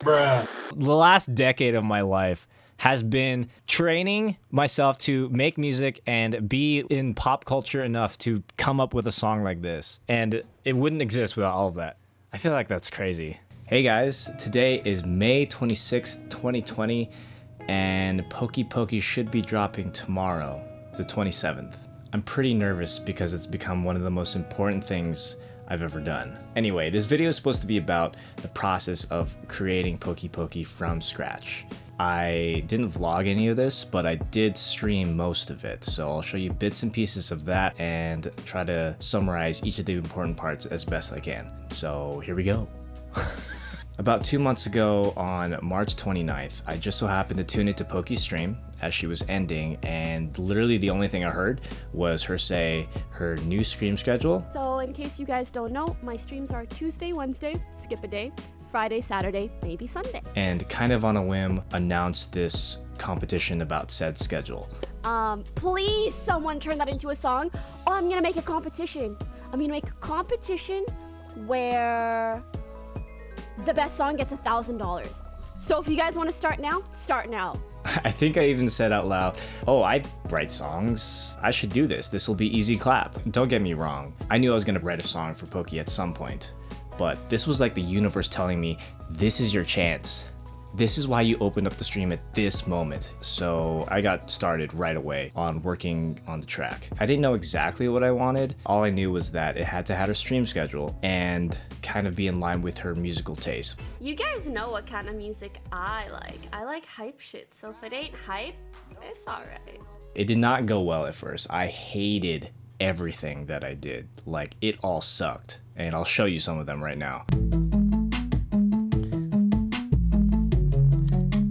Bruh. The last decade of my life has been training myself to make music and be in pop culture enough to come up with a song like this. And it wouldn't exist without all of that. I feel like that's crazy. Hey guys, today is May 26th, 2020, and Poki Poki should be dropping tomorrow, the 27th. I'm pretty nervous because it's become one of the most important things I've ever done. Anyway, this video is supposed to be about the process of creating Poki Poki from scratch. I didn't vlog any of this, but I did stream most of it, so I'll show you bits and pieces of that and try to summarize each of the important parts as best I can. So here we go. About 2 months ago on March 29th, I just so happened to tune into Poki's stream as she was ending, and literally the only thing I heard was her say her new stream schedule. So in case you guys don't know, my streams are Tuesday, Wednesday, skip a day, Friday, Saturday, maybe Sunday. And kind of on a whim announced this competition about said schedule. Please someone turn that into a song. Oh, I'm gonna make a competition. I'm gonna make a competition where the best song gets $1,000. So if you guys want to start now, start now. I think I even said out loud, oh, I write songs. I should do this. This will be easy clap. Don't get me wrong. I knew I was gonna write a song for Poki at some point, but this was like the universe telling me, this is your chance. This is why you opened up the stream at this moment. So I got started right away on working on the track. I didn't know exactly what I wanted. All I knew was that it had to have her stream schedule and kind of be in line with her musical taste. You guys know what kind of music I like. I like hype shit, so if it ain't hype, it's alright. It did not go well at first. I hated everything that I did. Like, it all sucked. And I'll show you some of them right now.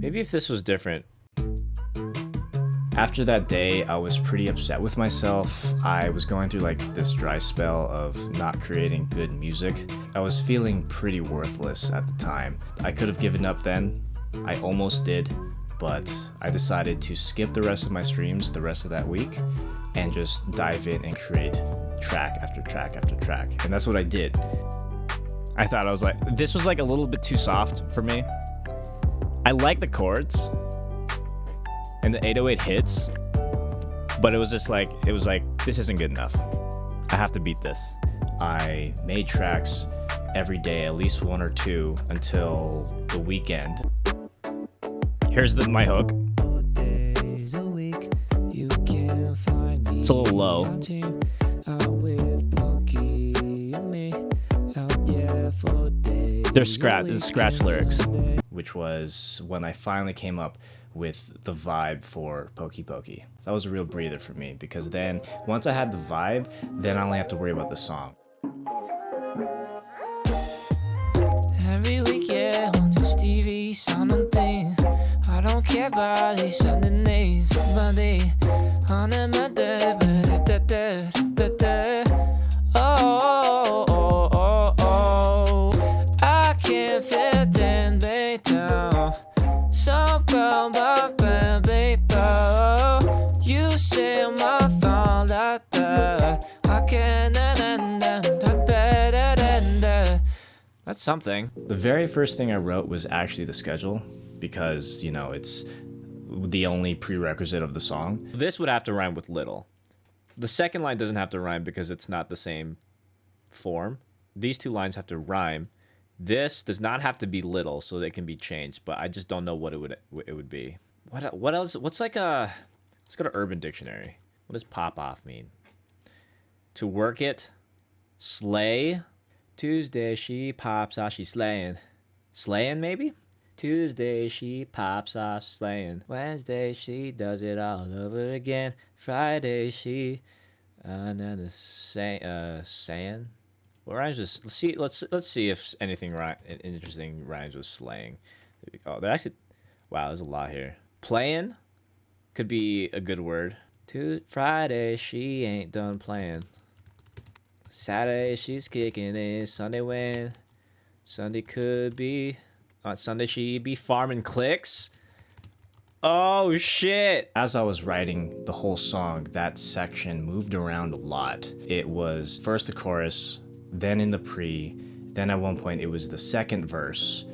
Maybe if this was different. After that day, I was pretty upset with myself. I was going through like this dry spell of not creating good music. I was feeling pretty worthless at the time. I could have given up then. I almost did, but I decided to skip the rest of my streams the rest of that week and just dive in and create track after track after track. And that's what I did. I thought I was like, this was like a little bit too soft for me. I like the chords and the 808 hits, but it was just like, this isn't good enough. I have to beat this. I made tracks every day, at least one or two, until the weekend. Here's my hook. It's a little low. There's scratch lyrics, which was when I finally came up with the vibe for Poki Poki. That was a real breather for me, because then once I had the vibe, then I only have to worry about the song. Every week, yeah, on this TV, something. I don't care about these underneath, but they on my I can't fit in, baby. Some girl, but baby, you say my phone like that. I can't end better than that. That's something. The very first thing I wrote was actually the schedule, because, you know, it's the only prerequisite of the song. This would have to rhyme with little. The second line doesn't have to rhyme because it's not the same form. These two lines have to rhyme. This does not have to be little, so they can be changed, but I just don't know what it would be. What else? What's like a... Let's go to Urban Dictionary. What does pop off mean? To work it. Slay. Tuesday she pops off, she's slaying. Slaying, maybe? Tuesday she pops off, slaying. Wednesday she does it all over again. Friday she saying. What rhymes with? Let's see if anything interesting rhymes with slaying. Oh, there actually. Wow, there's a lot here. Playing could be a good word. Friday she ain't done playing. Saturday she's kicking it. Sunday when? Sunday could be. On Sunday she be farming clicks. Oh shit! As I was writing the whole song, that section moved around a lot. It was first the chorus, then in the pre, then at one point it was the second verse,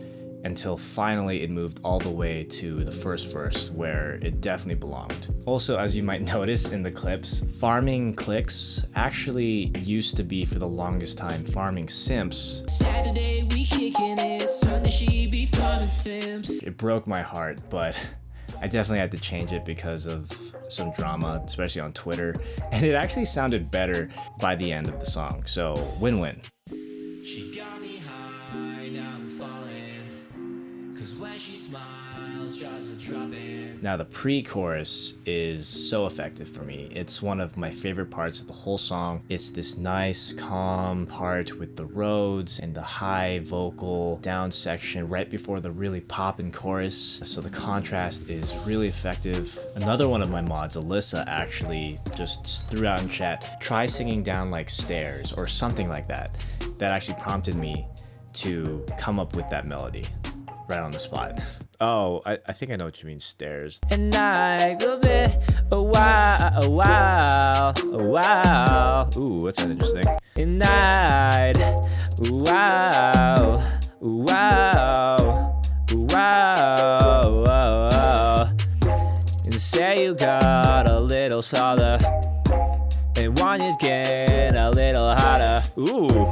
until finally it moved all the way to the first verse where it definitely belonged. Also, as you might notice in the clips, farming clicks actually used to be for the longest time farming simps. Saturday we kicking it, Sunday she be farming simps. It broke my heart, but I definitely had to change it because of some drama, especially on Twitter, and it actually sounded better by the end of the song, so win-win. She got me high, now I'm falling, 'cause when she smiles, jaws are dropping. Now the pre-chorus is so effective for me. It's one of my favorite parts of the whole song. It's this nice, calm part with the Rhodes and the high vocal down section right before the really poppin' chorus. So the contrast is really effective. Another one of my mods, Alyssa, actually just threw out in chat, try singing down like stairs or something like that. That actually prompted me to come up with that melody right on the spot. Oh, I think I know what you mean, stairs. And I will be a while, a while, a while. Ooh, that's interesting. And I'd wow, wow, wow. And say you got a little taller, and want you get a little hotter. Ooh,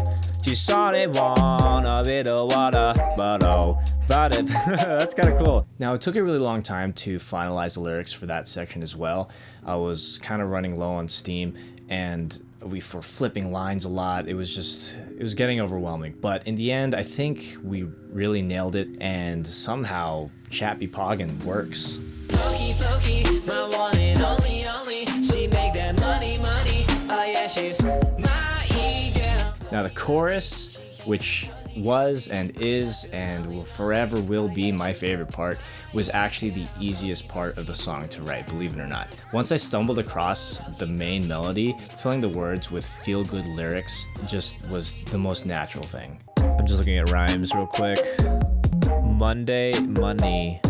just only want a bit of water, but oh. About it. That's kind of cool. Now, it took a really long time to finalize the lyrics for that section as well. I was kind of running low on steam, and we were flipping lines a lot. It was getting overwhelming. But in the end, I think we really nailed it, and somehow Chat Be Poggin' works. Poki Poki, my one and only, only. She make that money, money. Oh yeah, she's my ego. Now, the chorus, which was and is and will forever will be my favorite part, was actually the easiest part of the song to write, believe it or not. Once I stumbled across the main melody, filling the words with feel-good lyrics just was the most natural thing. I'm just looking at rhymes real quick. Monday, money.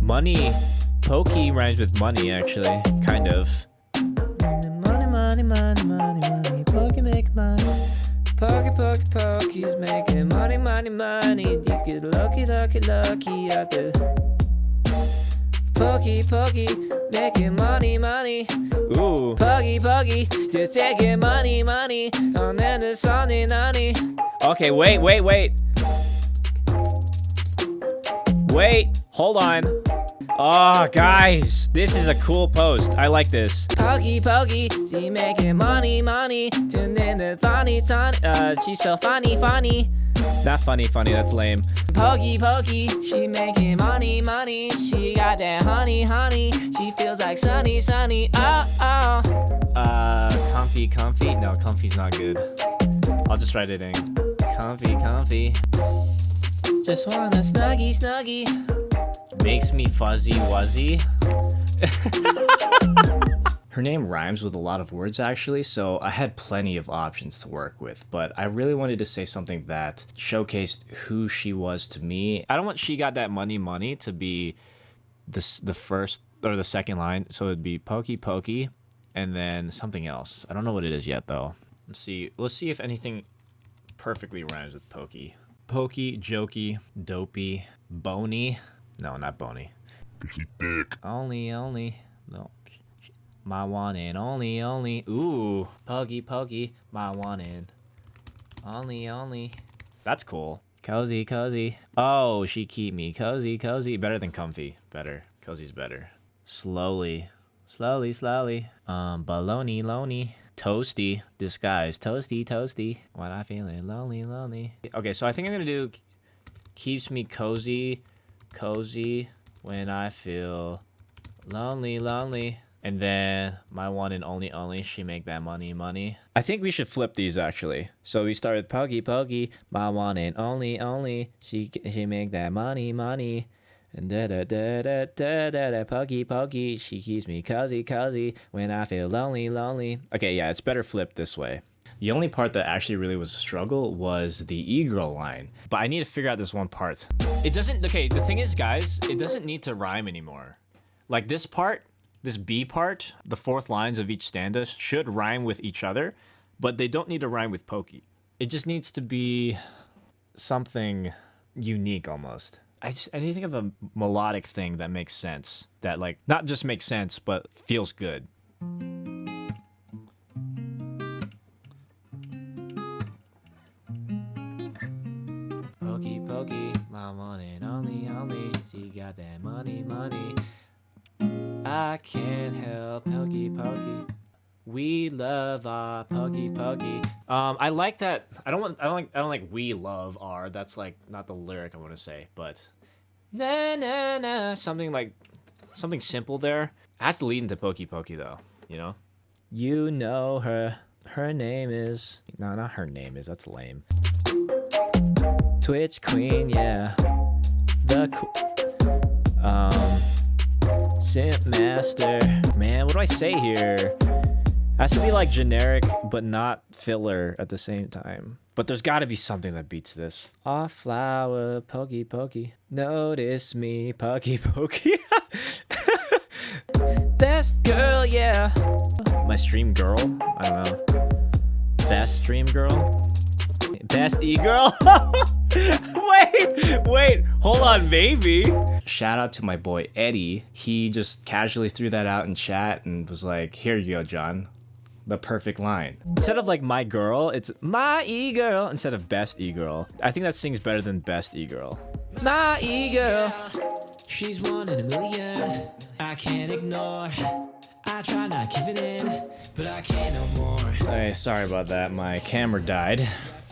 Money. Poki rhymes with money, actually. Kind of. Money, money, money, money, money. Poki make money. Poki, Poki, Poki's making money, money, money. You get lucky, lucky, lucky out there. Poki, Poki, making money, money. Ooh. Poki, Poki, just taking money, money. And then the Sunday, nanny. Okay, wait. Wait, hold on. Oh, guys, this is a cool post. I like this. Poki, Poki, she making money, money. And then the funny, she's so funny, funny. Not funny, funny, that's lame. Poki, Poki, she making money, money. She got that honey, honey. She feels like sunny, sunny. Oh, oh. Comfy, comfy? No, comfy's not good. I'll just write it in. Comfy, comfy. Just wanna snuggy, snuggy. Makes me fuzzy wuzzy. Her name rhymes with a lot of words actually, so I had plenty of options to work with, but I really wanted to say something that showcased who she was to me. I don't want "she got that money money" to be the first or the second line, so it'd be Poki Poki and then something else. I don't know what it is yet though. Let's see if anything perfectly rhymes with Poki. Poki, jokey, dopey, bony. No, not bony. Only, no. My one and only. Ooh, Poki Poki, my one and only. That's cool. Cozy, cozy. Oh, she keep me cozy, cozy. Better than comfy. Better. Cozy's better. Slowly. Baloney, lonely. Toasty. Disguise. Toasty. When I feeling lonely. Okay, so I think I'm gonna do keeps me cozy when I feel lonely. And then my one and only, she make that money. I think we should flip these actually. So we start with Poki Poki, my one and only, she make that money. And da Poki Poki, she keeps me cozy when I feel lonely. Okay, yeah, it's better flipped this way. The only part that actually really was a struggle was the e-girl line. But I need to figure out this one part. It doesn't, okay, the thing is, guys, it doesn't need to rhyme anymore. Like this part, this B part, the fourth lines of each stanza should rhyme with each other, but they don't need to rhyme with Poki. It just needs to be something unique almost. I need to think of a melodic thing that makes sense. That like not just makes sense, but feels good. Poki Poki, my one and only. She got that money. I can't help Poki Poki. We love our Poki Poki. I like that. I don't like we love our. That's like not the lyric I want to say, but na na na something simple there. It has to lead into Poki Poki though, you know. You know her. Her name is. No, not her name is. That's lame. Twitch Queen, yeah. The Synth Master. Man, what do I say here? Has to be like generic, but not filler at the same time. But there's got to be something that beats this. Our flower, Poki Poki. Notice me, Poki Poki. Best girl, yeah. My stream girl? I don't know. Best stream girl? Best e-girl. Wait, hold on, maybe. Shout out to my boy Eddie. He just casually threw that out in chat and was like, here you go, John. The perfect line. Instead of like my girl, it's my e-girl instead of best e-girl. I think that sings better than best e-girl. My e-girl. She's one in a million. I can't ignore. I try not giving in, but I can't no more. Hey, sorry about that. My camera died.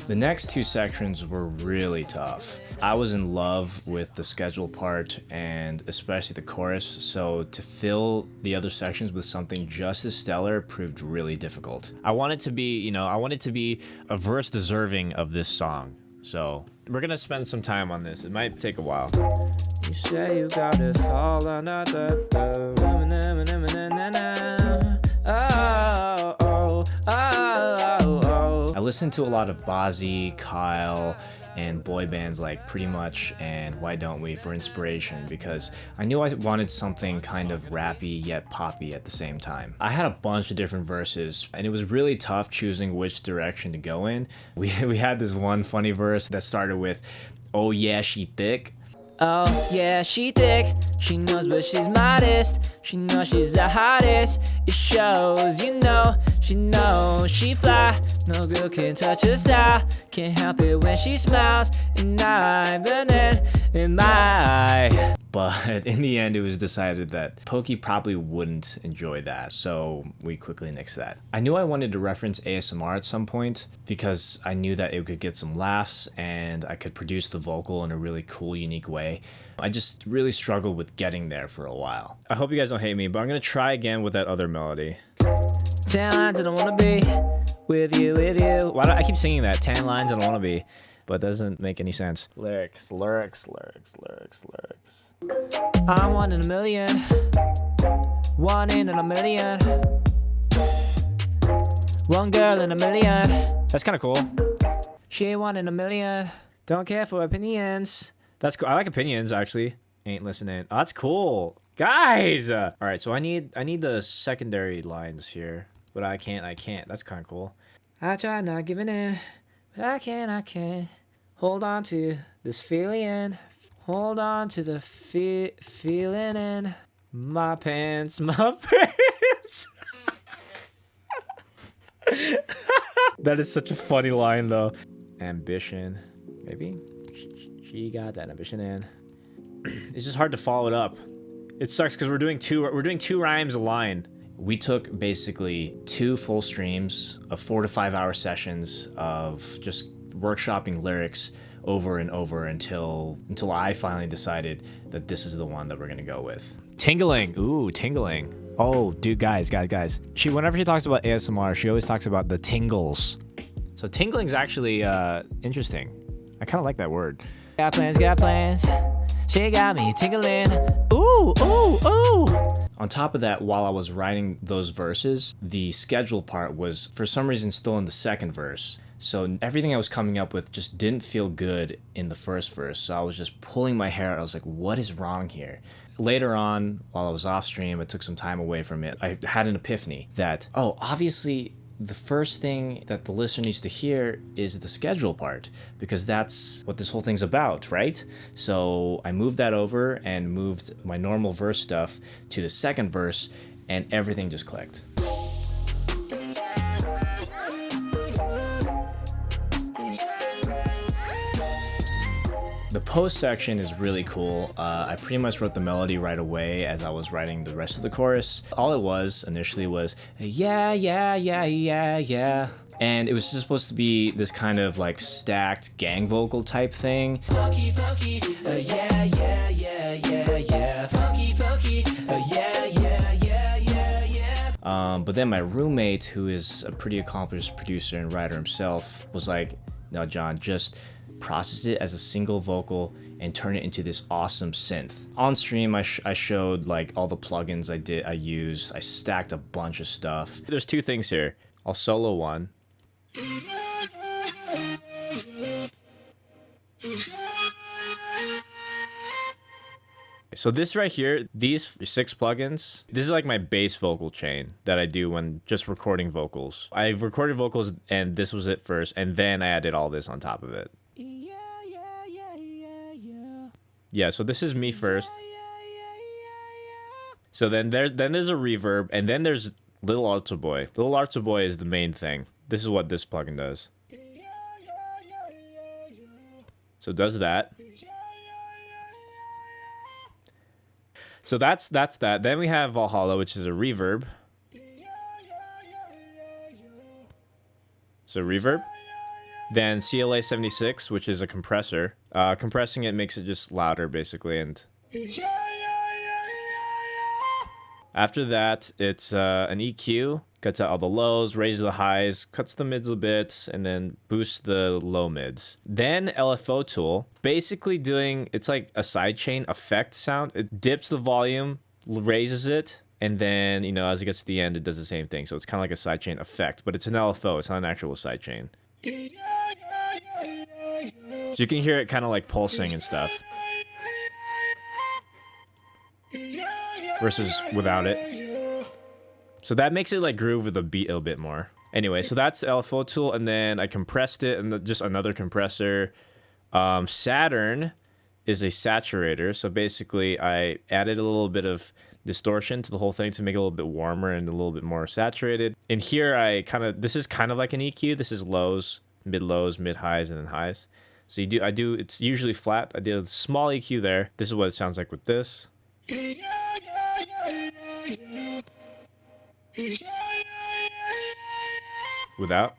The next two sections were really tough. I was in love with the schedule part and especially the chorus, so to fill the other sections with something just as stellar proved really difficult. I wanted to be, a verse deserving of this song. So we're gonna spend some time on this. It might take a while. You say you got it all on I listened to a lot of Bozzy, Kyle, and boy bands like Pretty Much and Why Don't We for inspiration because I knew I wanted something kind of rappy yet poppy at the same time. I had a bunch of different verses and it was really tough choosing which direction to go in. We had this one funny verse that started with, "Oh yeah, she thick." Oh yeah, she thick. She knows but she's modest. She knows she's the hottest. It shows, you know. She knows she fly. No girl can touch her style. Can't help it when she smiles. And I'm burning in my eye. But in the end, it was decided that Poki probably wouldn't enjoy that, so we quickly nixed that. I knew I wanted to reference ASMR at some point because I knew that it could get some laughs and I could produce the vocal in a really cool, unique way. I just really struggled with getting there for a while. I hope you guys don't hate me, but I'm gonna try again with that other melody. 10 lines I don't wanna be with you. Why do I keep singing that? 10 lines I don't wanna be, but it doesn't make any sense. Lyrics. I'm one in a million. One in a million. One girl in a million. That's kind of cool. She one in a million. Don't care for opinions. That's cool. I like opinions, actually. Ain't listening. Oh, that's cool. Guys! All right, so I need the secondary lines here. But I can't. That's kind of cool. I try not giving in, but I can't. Hold on to this feeling. Hold on to the feeling in my pants. That is such a funny line, though. Ambition. Maybe? She got that ambition in. It's just hard to follow it up. It sucks because we're doing two rhymes a line. We took basically 2 full streams of 4 to 5 hour sessions of just workshopping lyrics over and over until I finally decided that this is the one that we're gonna go with. Tingling. Ooh, tingling. Oh, dude, guys. Whenever she talks about ASMR, she always talks about the tingles. So tingling's actually interesting. I kind of like that word. Got plans. She got me tingling. Ooh. On top of that, while I was writing those verses, the schedule part was, for some reason, still in the second verse. So everything I was coming up with just didn't feel good in the first verse. So I was just pulling my hair out. I was like, what is wrong here? Later on, while I was off stream, I took some time away from it. I had an epiphany that, oh, obviously the first thing that the listener needs to hear is the schedule part, because that's what this whole thing's about, right? So I moved that over and moved my normal verse stuff to the second verse, and everything just clicked. The post section is really cool. I pretty much wrote the melody right away as I was writing the rest of the chorus. All it was initially was, yeah, yeah, yeah, yeah, yeah. And it was just supposed to be this kind of like stacked gang vocal type thing. Poki Poki, yeah, yeah, yeah, yeah, yeah. Poki Poki, yeah, yeah, yeah, yeah, yeah. But then my roommate, who is a pretty accomplished producer and writer himself, was like, no, John, just process it as a single vocal and turn it into this awesome synth. On stream, I showed like all the plugins I used. I stacked a bunch of stuff. There's two things here. I'll solo one. So this right here, these 6 plugins, this is like my bass vocal chain that I do when just recording vocals. I recorded vocals and this was it first, and then I added all this on top of it. Yeah, so this is me first. So then there's a reverb, and then there's Little Alto Boy. Little Alto Boy is the main thing. This is what this plugin does. So it does that. So that's that. Then we have Valhalla, which is a reverb. So reverb. Then CLA 76, which is a compressor. Compressing it makes it just louder, basically. And after that, it's an EQ. Cuts out all the lows, raises the highs, cuts the mids a bit, and then boosts the low mids. Then LFO tool, basically doing, it's like a sidechain effect sound. It dips the volume, raises it, and then, you know, as it gets to the end, it does the same thing. So it's kind of like a sidechain effect, but it's an LFO. It's not an actual sidechain. So you can hear it kind of like pulsing and stuff. Versus without it. So that makes it like groove with the beat a little bit more. Anyway, so that's the LFO tool, and then I compressed it, and just another compressor. Saturn is a saturator, so basically I added a little bit of distortion to the whole thing to make it a little bit warmer and a little bit more saturated. And here this is kind of like an EQ. This is lows, mid highs, and then highs. So it's usually flat. I did a small EQ there. This is what it sounds like with this. Without.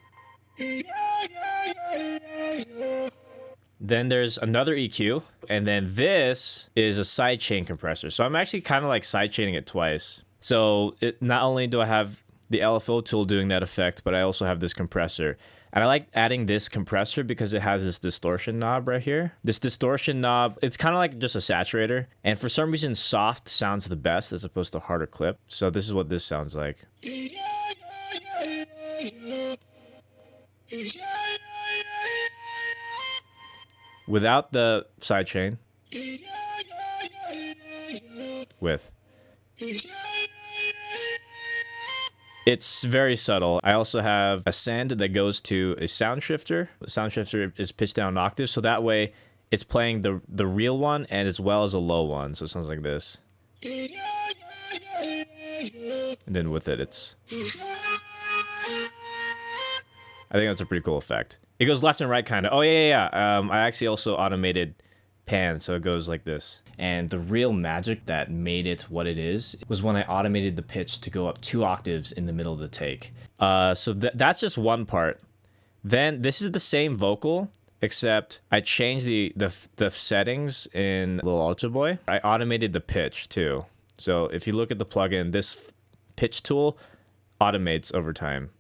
Then there's another EQ, and then this is a sidechain compressor. So I'm actually kind of like sidechaining it twice. So not only do I have the LFO tool doing that effect, but I also have this compressor. And I like adding this compressor because it has this distortion knob right here. This distortion knob, it's kind of like just a saturator. And for some reason, soft sounds the best as opposed to harder clip. So this is what this sounds like. Without the sidechain. With. It's very subtle. I also have a send that goes to a sound shifter. The sound shifter is pitched down an octave, so that way it's playing the real one and as well as a low one. So it sounds like this. And then with it, it's... I think that's a pretty cool effect. It goes left and right, kind of. Oh, yeah. I actually also automated pan, so it goes like this. And the real magic that made it what it is was when I automated the pitch to go up 2 octaves in the middle of the take. So that's just one part. Then this is the same vocal, except I changed the settings in Little Alto Boy. I automated the pitch too. So if you look at the plugin, this pitch tool automates over time.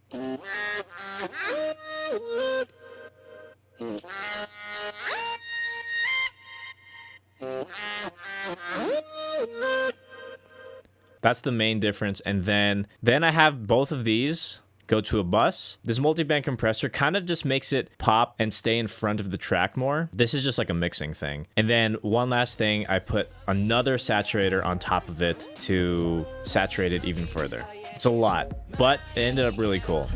That's the main difference. And then I have both of these go to a bus. This multi-band compressor kind of just makes it pop and stay in front of the track more. This is just like a mixing thing. And then one last thing, I put another saturator on top of it to saturate it even further. It's a lot, but it ended up really cool.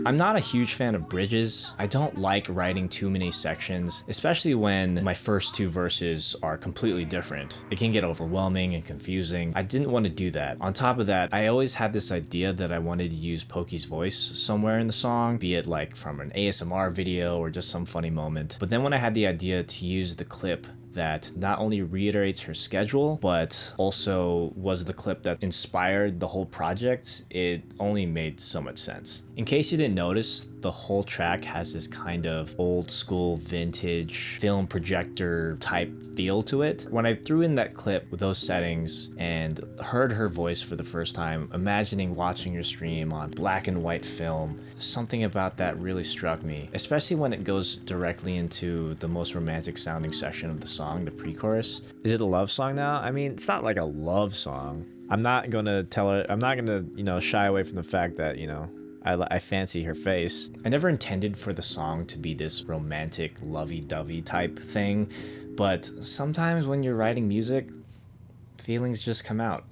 I'm not a huge fan of bridges. I don't like writing too many sections, especially when my first two verses are completely different. It can get overwhelming and confusing. I didn't want to do that. On top of that, I always had this idea that I wanted to use Poki's voice somewhere in the song, be it like from an ASMR video or just some funny moment. But then when I had the idea to use the clip that not only reiterates her schedule, but also was the clip that inspired the whole project, it only made so much sense. In case you didn't notice, the whole track has this kind of old school vintage film projector type feel to it. When I threw in that clip with those settings and heard her voice for the first time, imagining watching your stream on black and white film, something about that really struck me, especially when it goes directly into the most romantic sounding section of the song, the pre-chorus. Is it a love song now? I mean, it's not like a love song. I'm not gonna tell her, I'm not gonna, you know, shy away from the fact that, you know, I fancy her face. I never intended for the song to be this romantic, lovey-dovey type thing, but sometimes when you're writing music, feelings just come out.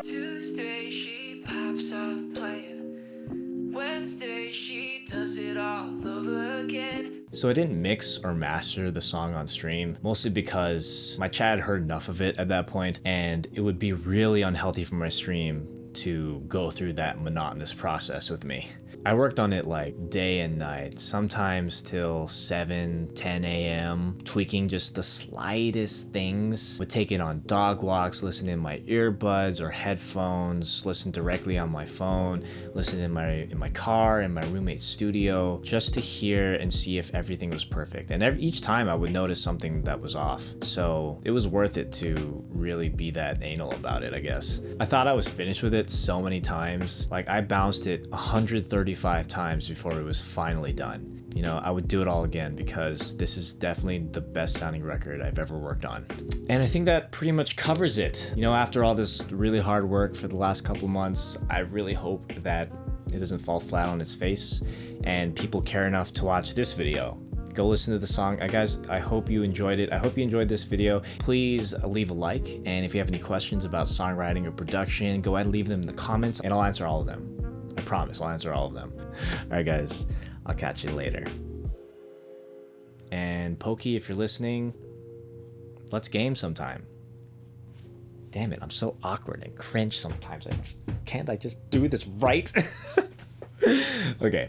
Tuesday she pops up playing. Wednesday she does it all over again. So I didn't mix or master the song on stream, mostly because my chat had heard enough of it at that point, and it would be really unhealthy for my stream to go through that monotonous process with me. I worked on it like day and night, sometimes till 7, 10 a.m., tweaking just the slightest things. Would take it on dog walks, listen in my earbuds or headphones, listen directly on my phone, listen in my car, in my roommate's studio, just to hear and see if everything was perfect. And each time I would notice something that was off. So it was worth it to really be that anal about it, I guess. I thought I was finished with it so many times. Like I bounced it 135 times before it was finally done. You know, I would do it all again because this is definitely the best sounding record I've ever worked on. And I think that pretty much covers it. You know, after all this really hard work for the last couple months, I really hope that it doesn't fall flat on its face and people care enough to watch this video. Go listen to the song. Guys, I hope you enjoyed it. I hope you enjoyed this video. Please leave a like. And if you have any questions about songwriting or production, go ahead and leave them in the comments and I'll answer all of them. I promise, I'll answer all of them. All right, guys, I'll catch you later. And Poki, if you're listening, let's game sometime. Damn it, I'm so awkward and cringe sometimes. Can't I just do this right? Okay.